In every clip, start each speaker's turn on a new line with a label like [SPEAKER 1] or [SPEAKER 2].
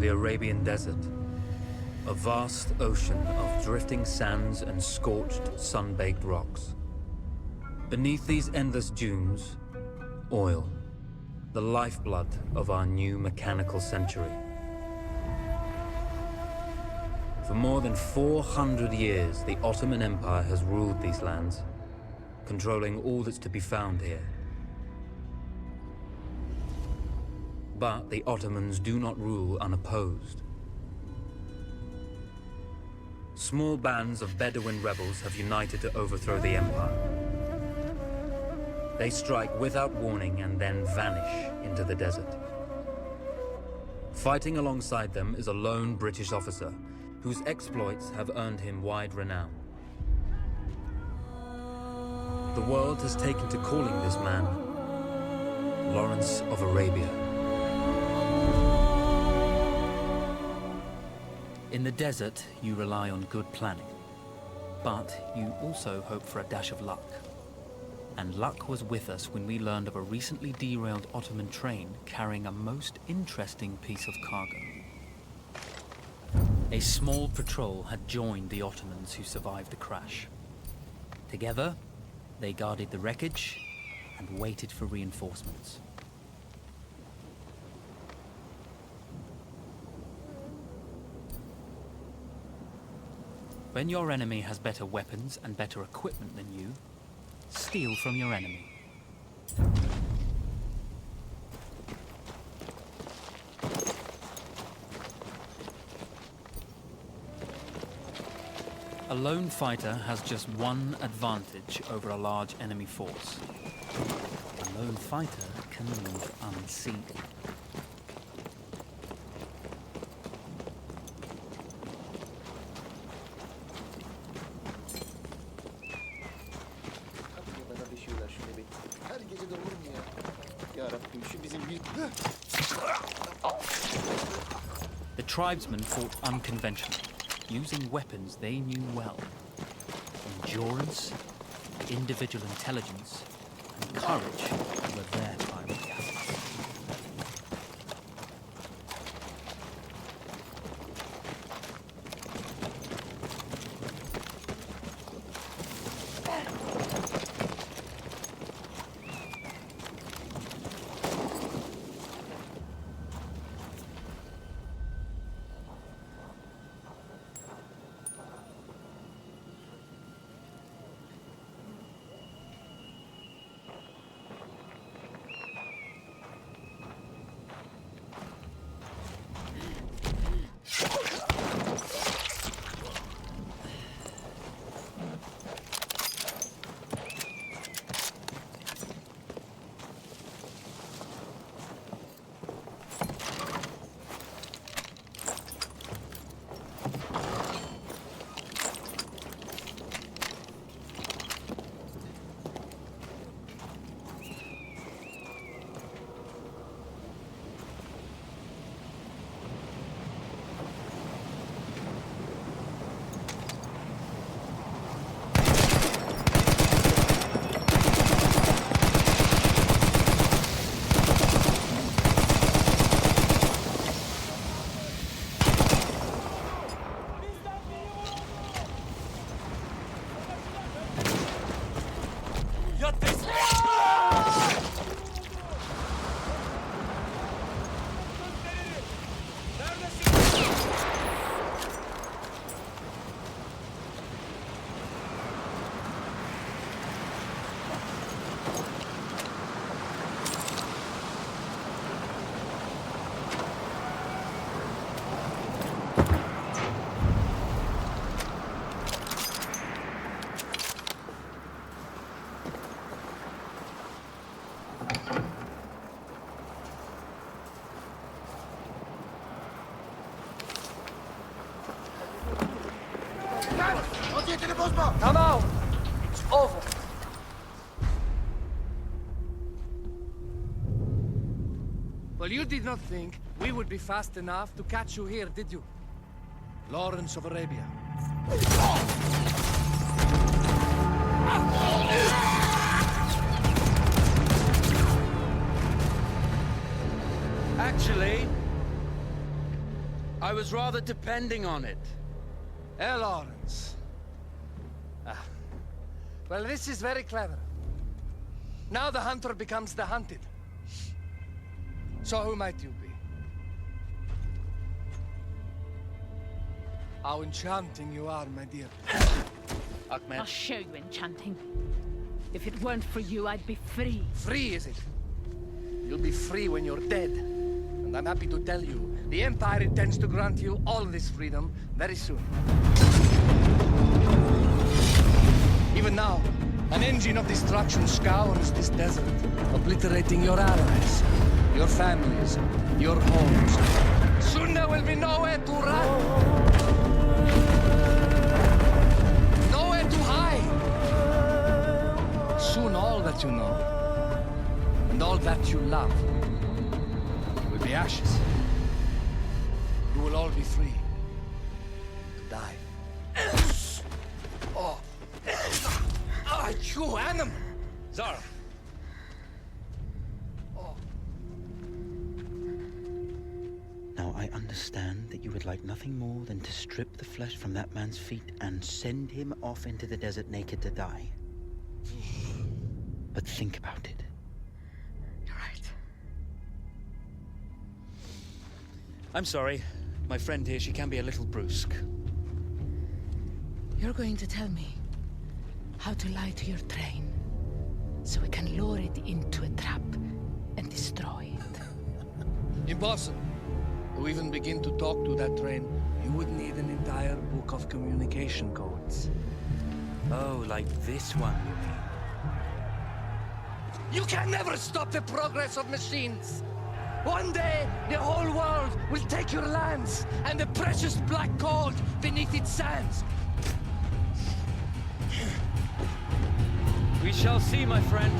[SPEAKER 1] The Arabian Desert. A vast ocean of drifting sands and scorched, sun-baked rocks. Beneath these endless dunes, oil. The lifeblood of our new mechanical century. For more than 400 years, the Ottoman Empire has ruled these lands, controlling all that's to be found here. But the Ottomans do not rule unopposed. Small bands of Bedouin rebels have united to overthrow the empire. They strike without warning and then vanish into the desert. Fighting alongside them is a lone British officer whose exploits have earned him wide renown. The world has taken to calling this man Lawrence of Arabia. In the desert, you rely on good planning, but you also hope for a dash of luck. And luck was with us when we learned of a recently derailed Ottoman train carrying a most interesting piece of cargo. A small patrol had joined the Ottomans who survived the crash. Together, they guarded the wreckage and waited for reinforcements. When your enemy has better weapons and better equipment than you, steal from your enemy. A lone fighter has just one advantage over a large enemy force. A lone fighter can move unseen. The tribesmen fought unconventionally, using weapons they knew well. Endurance, individual intelligence, and courage were their primary assets.
[SPEAKER 2] Come out! It's over.
[SPEAKER 3] Well, you did not think we would be fast enough to catch you here, did you? Lawrence of Arabia. Actually,
[SPEAKER 4] I was rather depending on it.
[SPEAKER 3] Lawrence. Well, this is very clever. Now the hunter becomes the hunted. So who might you be? How enchanting you are, my dear. Ahmed.
[SPEAKER 5] I'll show you enchanting. If it weren't for you, I'd be free.
[SPEAKER 3] Free, is it? You'll be free when you're dead. And I'm happy to tell you, the Empire intends to grant you all this freedom very soon. Even now, an engine of destruction scours this desert, obliterating your allies, your families, your homes. Soon there will be nowhere to run. Nowhere to hide. Soon all that you know, and all that you love, will be ashes. You will all be free to die. Oh, you animal!
[SPEAKER 4] Zara!
[SPEAKER 6] Now, I understand that you would like nothing more than to strip the flesh from that man's feet and send him off into the desert naked to die. But think about it.
[SPEAKER 5] You're right.
[SPEAKER 4] I'm sorry. My friend here, she can be a little brusque.
[SPEAKER 5] You're going to tell me how to lie to your train, so we can lure it into a trap and destroy it.
[SPEAKER 3] Impossible. To even begin to talk to that train, you would need an entire book of communication codes.
[SPEAKER 6] Oh, like this one, you mean?
[SPEAKER 3] You can never stop the progress of machines! One day, the whole world will take your lands, and the precious black gold beneath its sands.
[SPEAKER 4] We shall see, my friend.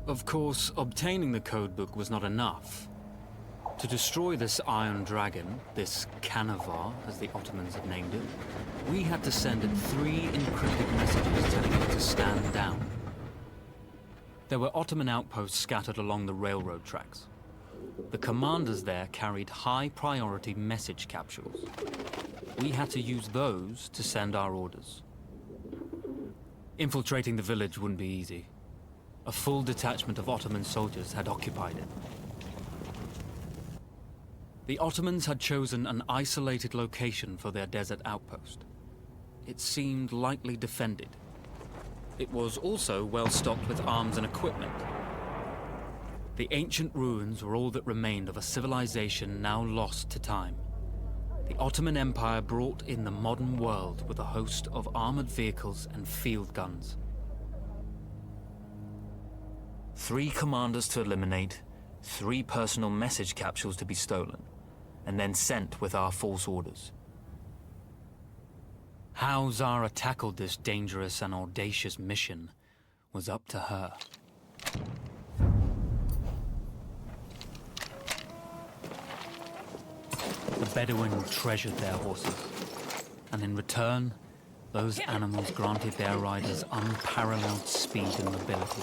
[SPEAKER 1] Of course, obtaining the codebook was not enough. To destroy this Iron Dragon, this Canavar, as the Ottomans had named it, we had to send it 3 encrypted messages telling it to stand down. There were Ottoman outposts scattered along the railroad tracks. The commanders there carried high-priority message capsules. We had to use those to send our orders. Infiltrating the village wouldn't be easy. A full detachment of Ottoman soldiers had occupied it. The Ottomans had chosen an isolated location for their desert outpost. It seemed lightly defended. It was also well stocked with arms and equipment. The ancient ruins were all that remained of a civilization now lost to time. The Ottoman Empire brought in the modern world with a host of armored vehicles and field guns. 3 commanders to eliminate, 3 personal message capsules to be stolen, and then sent with our false orders. How Zara tackled this dangerous and audacious mission was up to her. The Bedouin treasured their horses, and in return, those animals granted their riders unparalleled speed and mobility.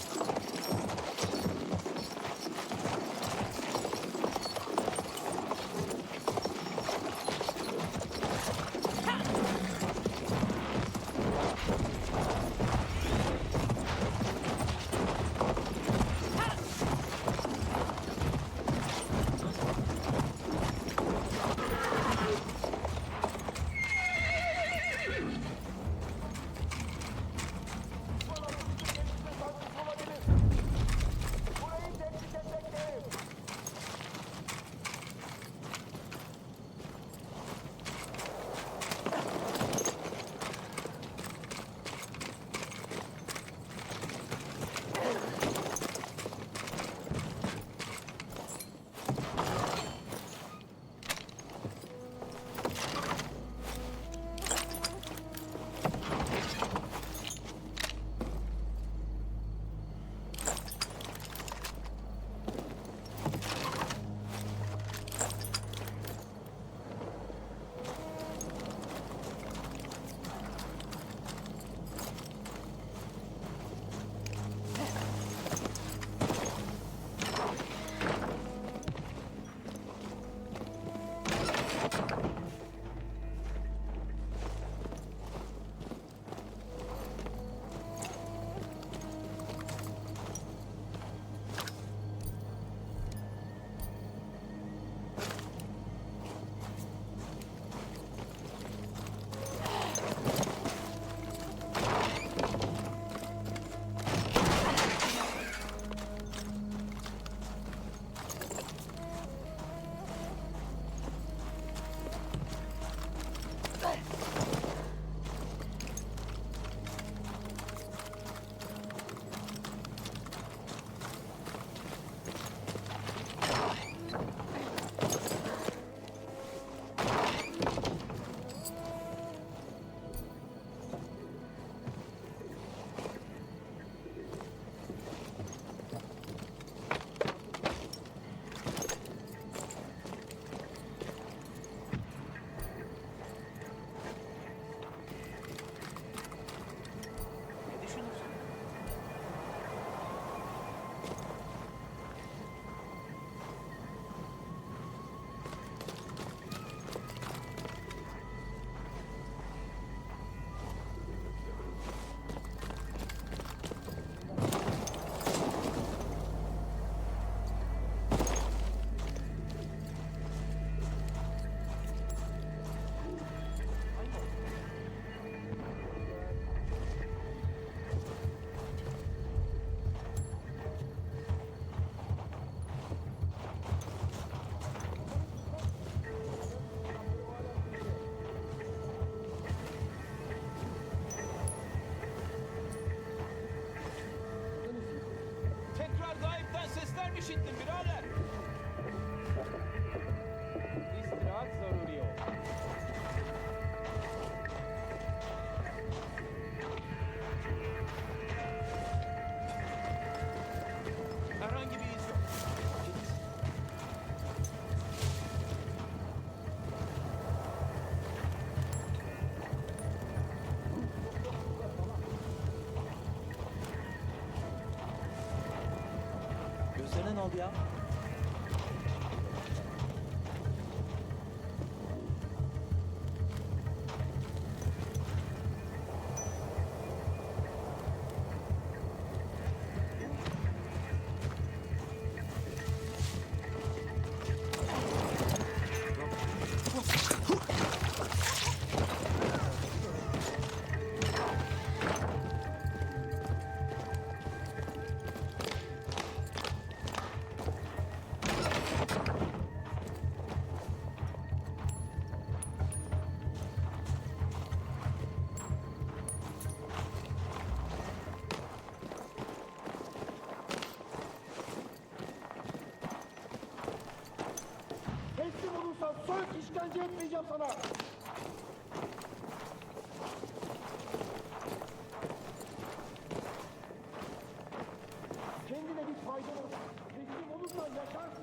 [SPEAKER 6] Sana ne oldu ya?
[SPEAKER 2] Teslim olursan soyup işkence etmeyeceğim sana. Kendine bir fayda ol. Teslim olursan yaşarsın.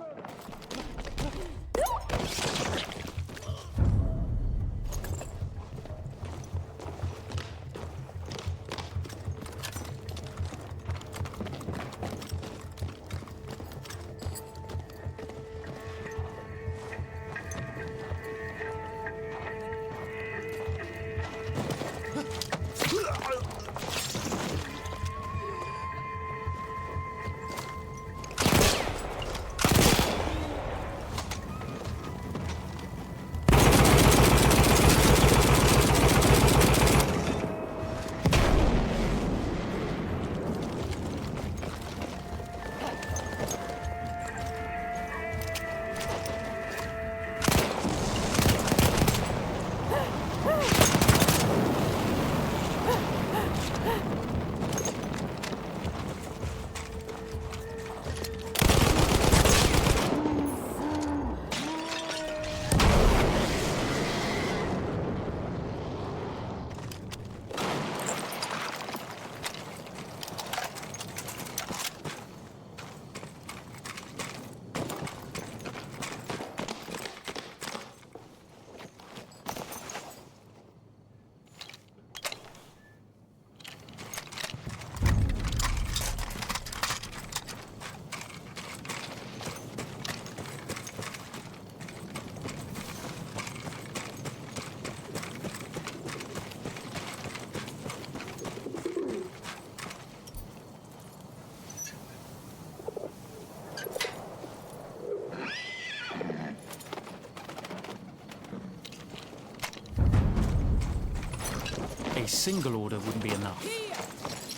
[SPEAKER 1] A single order wouldn't be enough.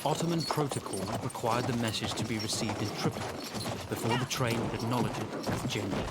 [SPEAKER 1] Ottoman protocol required the message to be received in triplicate before the train would acknowledge it as genuine.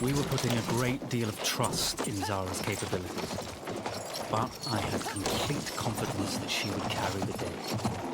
[SPEAKER 1] We were putting a great deal of trust in Zara's capabilities, but I had complete confidence that she would carry the day.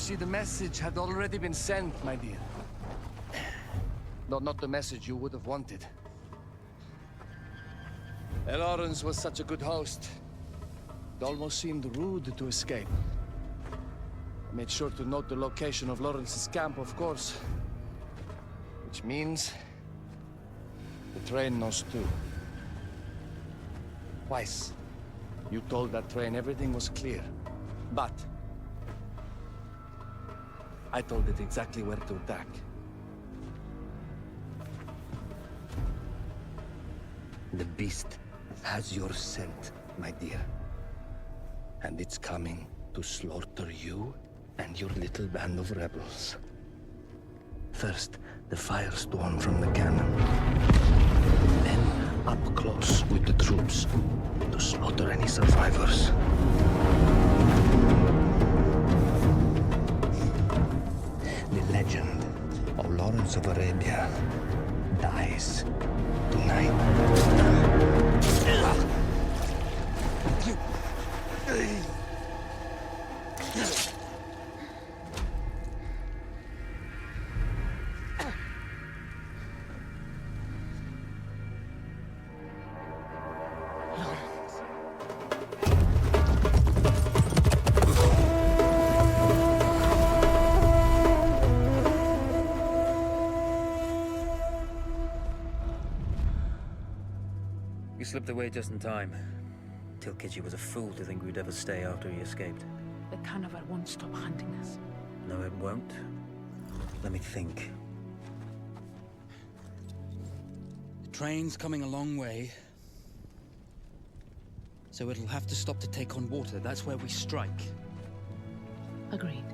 [SPEAKER 3] see, the message had already been sent, my dear. Not the message you would have wanted. Lawrence was such a good host. It almost seemed rude to escape. I made sure to note the location of Lawrence's camp, of course. Which means... the train knows too. Twice, you told that train everything was clear. But... I told it exactly where to attack. The beast has your scent, my dear. And it's coming to slaughter you and your little band of rebels. First, the firestorm from the cannon. Then, up close with the troops to slaughter any survivors. The legend of Lawrence of Arabia dies tonight.
[SPEAKER 1] You slipped away just in time. Tilkitchi was a fool to think we'd ever stay after he escaped.
[SPEAKER 5] The carnival won't stop hunting us.
[SPEAKER 1] No, it won't. Let me think.
[SPEAKER 4] The train's coming a long way. So it'll have to stop to take on water. That's where we strike.
[SPEAKER 5] Agreed.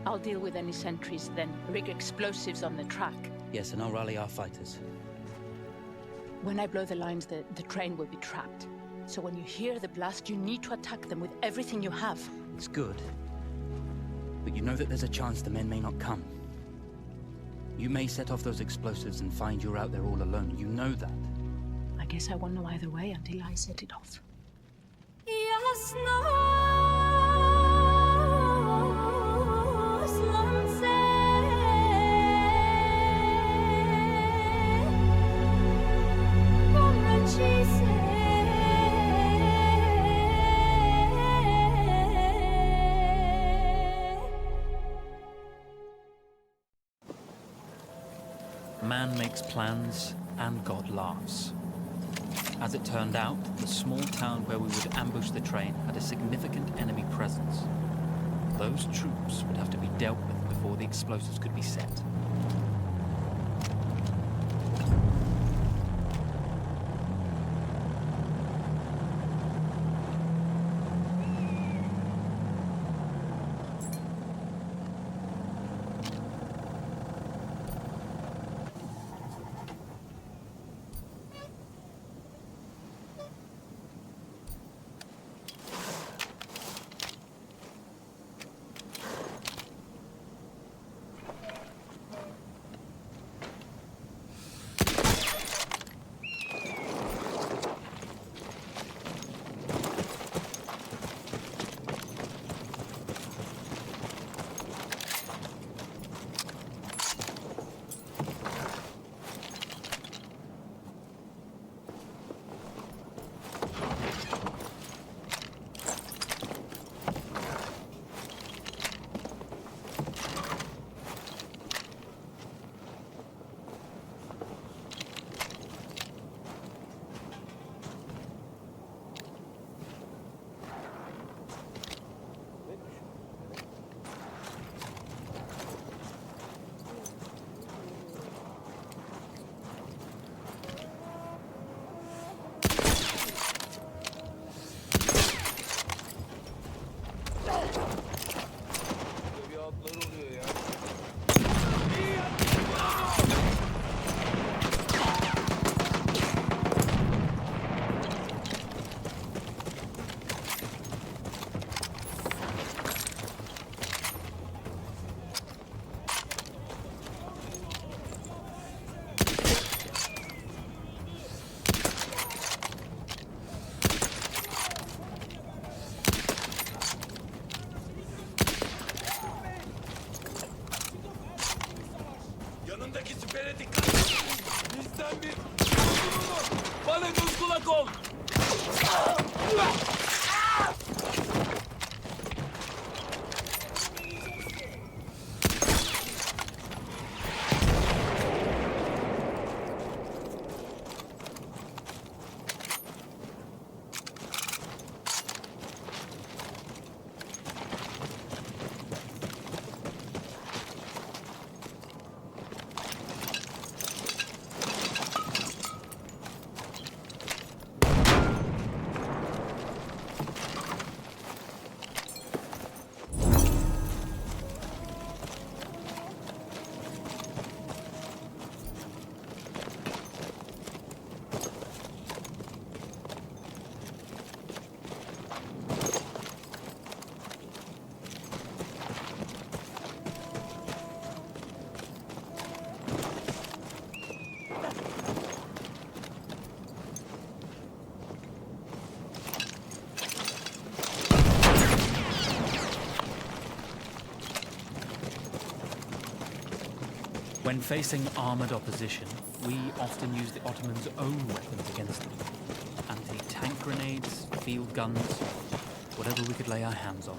[SPEAKER 5] I'll deal with any sentries, then rig explosives on the track.
[SPEAKER 4] Yes, and I'll rally our fighters.
[SPEAKER 5] When I blow the lines, the train will be trapped. So when you hear the blast, you need to attack them with everything you have.
[SPEAKER 4] It's good. But you know that there's a chance the men may not come. You may set off those explosives and find you're out there all alone. You know that.
[SPEAKER 5] I guess I won't know either way until I set it off.
[SPEAKER 1] Man makes plans, and God laughs. As it turned out, the small town where we would ambush the train had a significant enemy presence. Those troops would have to be dealt with before the explosives could be set.
[SPEAKER 2] Buradaki süpere dikkat. Bizden bir. Bana göz kulak ol.
[SPEAKER 4] When facing armored opposition, we often use the Ottomans' own weapons against them. Anti-tank grenades, field guns, whatever we could lay our hands on.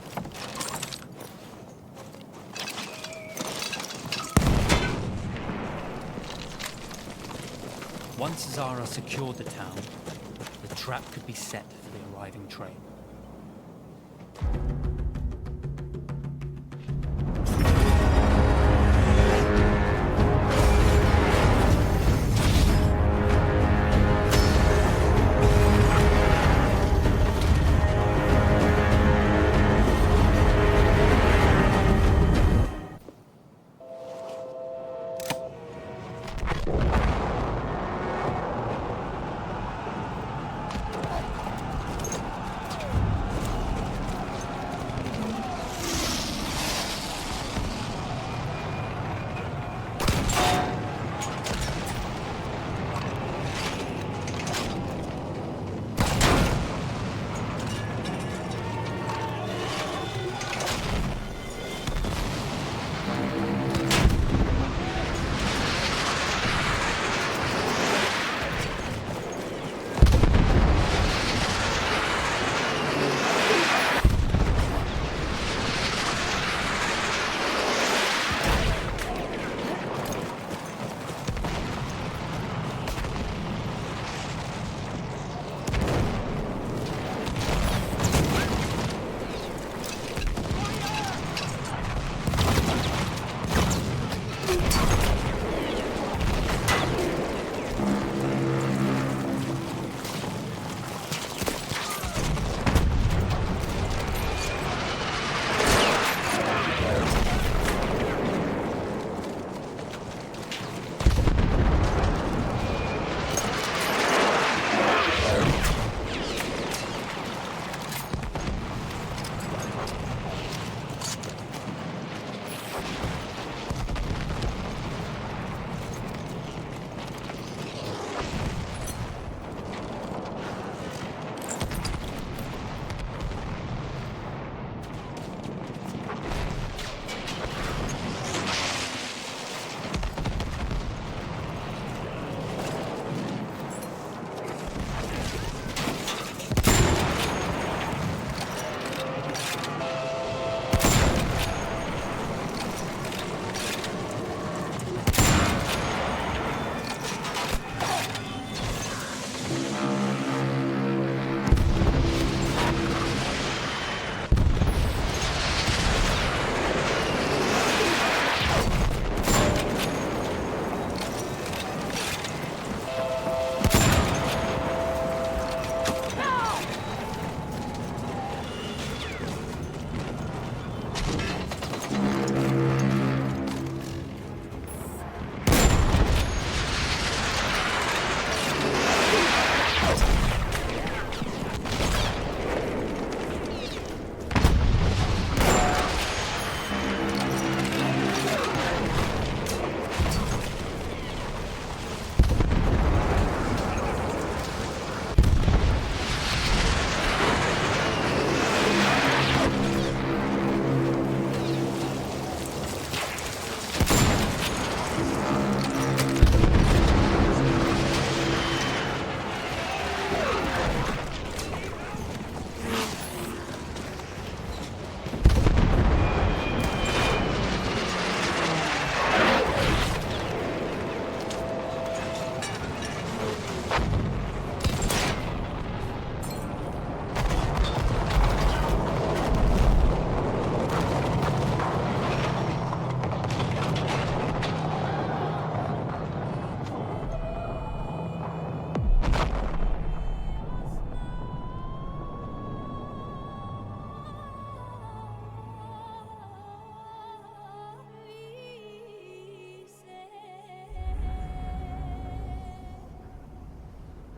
[SPEAKER 4] Once Zara secured the town, the trap could be set for the arriving train.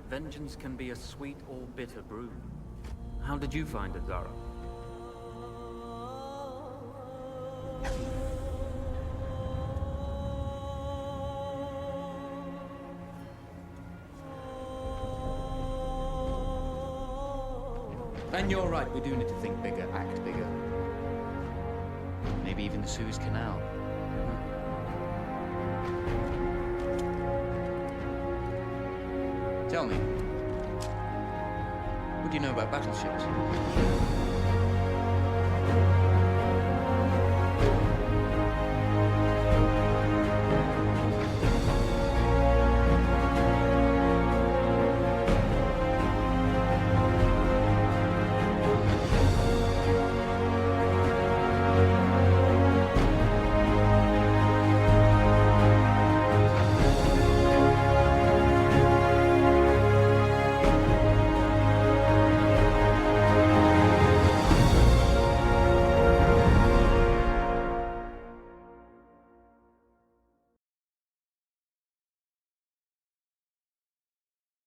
[SPEAKER 4] Vengeance can be a sweet or bitter brew. How did you find it, Zara?
[SPEAKER 6] And you're right, we do need to think bigger, act bigger. Maybe even the Suez Canal. Tell me, what do you know about battleships?